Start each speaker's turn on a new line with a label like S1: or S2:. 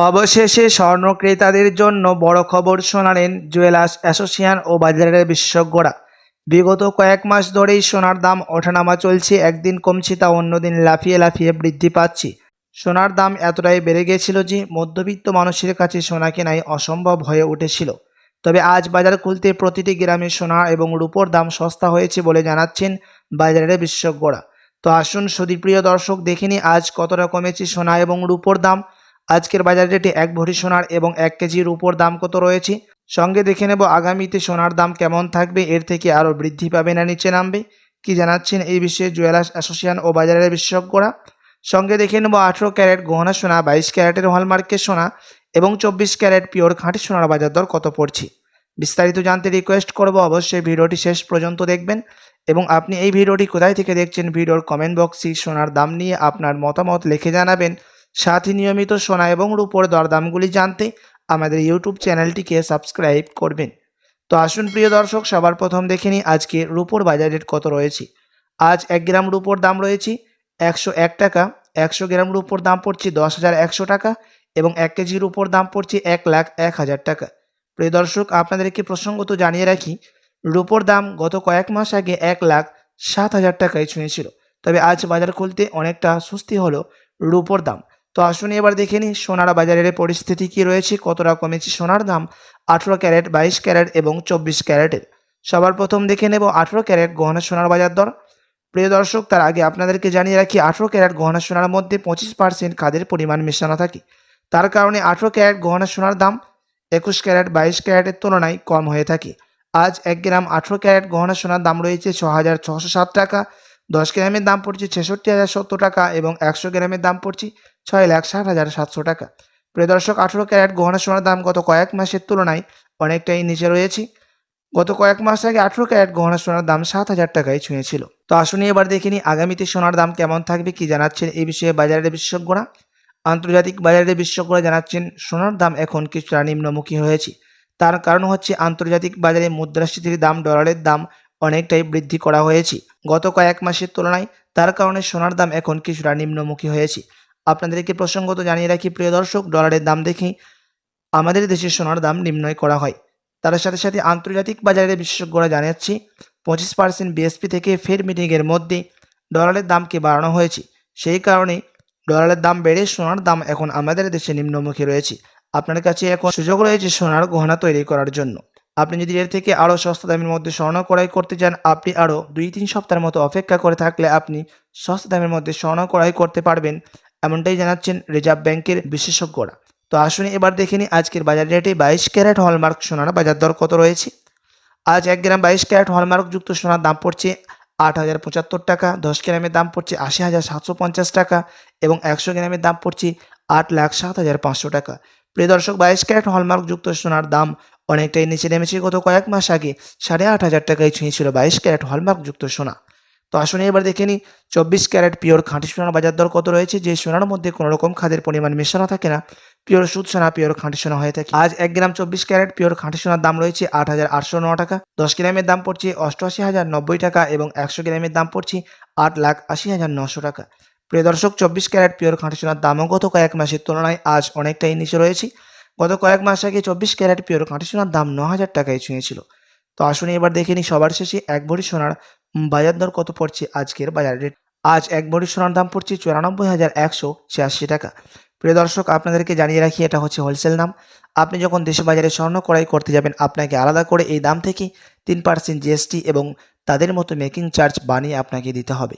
S1: অবশেষে স্বর্ণ ক্রেতাদের জন্য বড় খবর শোনালেন জুয়েলার্স অ্যাসোসিয়েশন ও বাজারের বিশেষজ্ঞরা। বিগত কয়েক মাস ধরেই সোনার দাম ওঠানামা চলছে, একদিন কমছে তা অন্যদিন লাফিয়ে লাফিয়ে বৃদ্ধি পাচ্ছে। সোনার দাম এতটাই বেড়ে গেছিল যে মধ্যবিত্ত মানুষের কাছে সোনা কেনাই অসম্ভব হয়ে উঠেছিল। তবে আজ বাজার খুলতে প্রতিটি গ্রামে সোনা এবং রূপোর দাম সস্তা হয়েছে বলে জানাচ্ছেন বাজারের বিশেষজ্ঞরা। তো আসুন সুধীপ্রিয় দর্শক, দেখিনি আজ কতটা কমেছে সোনা এবং রূপোর দাম। আজকের বাজার রেটে এক ভরি সোনার এবং 1 কেজির উপর দাম কত রয়েছে, সঙ্গে দেখে নেব আগামীতে সোনার দাম কেমন থাকবে, এর থেকে আরও বৃদ্ধি পাবে না নিচে নামবে, কি জানাচ্ছেন এই বিষয়ে জুয়েলার্স অ্যাসোসিয়েশন ও বাজারের বিশেষজ্ঞরা। সঙ্গে দেখে নেব 18 ক্যারেট গহনা সোনা, 22 ক্যারেটের হলমার্কের সোনা এবং 24 ক্যারেট পিওর খাঁটি সোনার বাজার দর কত পড়ছে। বিস্তারিত জানতে রিকোয়েস্ট করব অবশ্যই ভিডিওটি শেষ পর্যন্ত দেখবেন, এবং আপনি এই ভিডিওটি কোথায় থেকে দেখছেন ভিডিওর কমেন্ট বক্সে সোনার দাম নিয়ে আপনার মতামত লিখে জানাবেন। সাথে নিয়মিত সোনা এবং রূপোর দরদামগুলি জানতে আমাদের ইউটিউব চ্যানেলটিকে সাবস্ক্রাইব করবেন। তো আসুন প্রিয় দর্শক, সবার প্রথম দেখে নিই আজকে রূপোর বাজার রেট কত রয়েছে। আজ 1 গ্রাম রূপোর দাম রয়েছে 101 টাকা, 100 গ্রাম রূপোর দাম পড়ছে 10,100 টাকা এবং 1 কেজি রূপোর দাম পড়ছে 1,01,000 টাকা। প্রিয় দর্শক, আপনাদেরকে প্রসঙ্গত জানিয়ে রাখি, রূপোর দাম গত কয়েক মাস আগে 1,07,000 টাকায় ছুঁয়েছিল। তবে আজ বাজার খুলতে অনেকটা স্বস্তি হলো রূপোর দাম। তো আসুন এবার দেখে নিই সোনার বাজারের পরিস্থিতি কী রয়েছে, কতটা কমেছে সোনার দাম 18 ক্যারেট, 22 ক্যারেট এবং 24 ক্যারেটের। সবার প্রথম দেখে নেব 18 ক্যারেট গহনা সোনার বাজার দর। প্রিয় দর্শক, তার আগে আপনাদেরকে জানিয়ে রাখি 18 ক্যারেট গহনা সোনার মধ্যে 25% খাদের পরিমাণ মেশানো থাকে। তার কারণে 18 ক্যারেট গহনা সোনার দাম 21 ক্যারেট, 22 ক্যারেটের তুলনায় কম হয়ে থাকে। আজ 1 গ্রাম 18 ক্যারেট গহনা সোনার দাম রয়েছে 6,607 টাকা, 10 গ্রামের দাম পড়ছে 66,070 টাকা এবং 100 গ্রামের দাম পড়ছে 6,60,700 টাকা। প্রিয় দর্শক, 18 ক্যারেট গহনা সোনার দাম গত কয়েক মাসের তুলনায় অনেকটাই নিচে রয়েছে। গত কয়েক মাস আগে 18 ক্যারেট গহনা সোনার দাম 7,000 টাকায় ছুঁয়েছিল। তো আসুন এবার দেখে নিই আগামীতে সোনার দাম কেমন থাকবে, কি জানাচ্ছেন এই বিষয়ে বাজারের বিশেষজ্ঞরা। আন্তর্জাতিক বাজারের বিশেষজ্ঞরা জানাচ্ছেন সোনার দাম এখন কিছুটা নিম্নমুখী হয়েছে। তার কারণ হচ্ছে আন্তর্জাতিক বাজারে মুদ্রাস্ফীতির দাম, ডলারের দাম অনেকটাই বৃদ্ধি করা হয়েছে গত কয়েক মাসের তুলনায়। তার কারণে সোনার দাম এখন কিছুটা নিম্নমুখী হয়েছে। আপনাদেরকে প্রসঙ্গত জানিয়ে রাখি প্রিয় দর্শক, ডলারের দাম দেখেই আমাদের দেশে সোনার দাম নির্ণয় করা হয়। তার সাথে সাথে আন্তর্জাতিক বাজারের বিশেষজ্ঞরা জানাচ্ছি 25% বিএসপি থেকে ফেড মিটিংয়ের মধ্যে ডলারের দামকে বাড়ানো হয়েছে। সেই কারণে ডলারের দাম বেড়ে সোনার দাম এখন আমাদের দেশে নিম্নমুখী রয়েছে। আপনার কাছে এখন সুযোগ রয়েছে সোনার গহনা তৈরি করার জন্য। আপনি যদি এর থেকে আরও সস্তা দামের মধ্যে স্বর্ণ ক্রয় করতে চান, আপনি আরও 2-3 সপ্তাহের মতো অপেক্ষা করে থাকলে আপনি সস্তা দামের মধ্যে স্বর্ণ ক্রয় করতে পারবেন, এমনটাই জানাচ্ছেন রিজার্ভ ব্যাংকের বিশেষজ্ঞরা। তো আসুন এবার দেখে নিই আজকের বাজার রেটে 22 ক্যারেট হলমার্ক সোনার বাজার দর কত রয়েছে। আজ 1 গ্রাম 22 ক্যারেট হলমার্কযুক্ত সোনার দাম পড়ছে 8,075 টাকা, 10 গ্রামের দাম পড়ছে 80,750 টাকা এবং 100 গ্রামের দাম পড়ছে 8,07,500 টাকা। প্রিয় দর্শক, 22 ক্যারেট হলমার্কযুক্ত সোনার দাম অনেকটাই নিচে নেমেছে। গত কয়েক মাস আগে 8,500 টাকায় ছুঁয়েছিল 22 ক্যারেট হলমার্কযুক্ত সোনা। তো আসুন এবার দেখে নিই 24 ক্যারেট পিওর খাঁটি সোনার বাজার দর কত রয়েছে। যে সোনার মধ্যে কোনো রকম খাদের পরিমাণ মেশানো থাকে না, পিওর সুদ সোনা, পিওর খাঁটি সোনা হয়ে থাকে। আজ 1 গ্রাম 24 ক্যারেট পিওর খাঁটি সোনার দাম রয়েছে 8,809 টাকা, 10 গ্রামের দাম পড়ছে 88,090 টাকা এবং 100 গ্রামের দাম পড়ছে 8,80,900 টাকা। প্রিয় দর্শক, 24 ক্যারেট পিওর খাঁটি সোনার দামও গত কয়েক মাসের তুলনায় আজ অনেকটাই নিচে রয়েছে। গত কয়েক মাস আগে 24 ক্যারেট পিওর খাঁটি সোনার দাম 9,000 টাকায় ছুঁয়েছিল। তো আসুন এবার দেখে নিই সবার শেষে 1 ভরি সোনার বাজার দর কত পড়ছে আজকের বাজার রেট। আজ 1 ভরি সোনার দাম পড়ছে 94,186 টাকা। প্রিয় দর্শক, আপনাদেরকে জানিয়ে রাখি এটা হচ্ছে হোলসেল দাম। আপনি যখন দেশে বাজারে স্বর্ণ ক্রয় করতে যাবেন, আপনাকে আলাদা করে এই দাম থেকে 3% জিএসটি এবং তাদের মতো মেকিং চার্জ বানিয়ে আপনাকে দিতে হবে।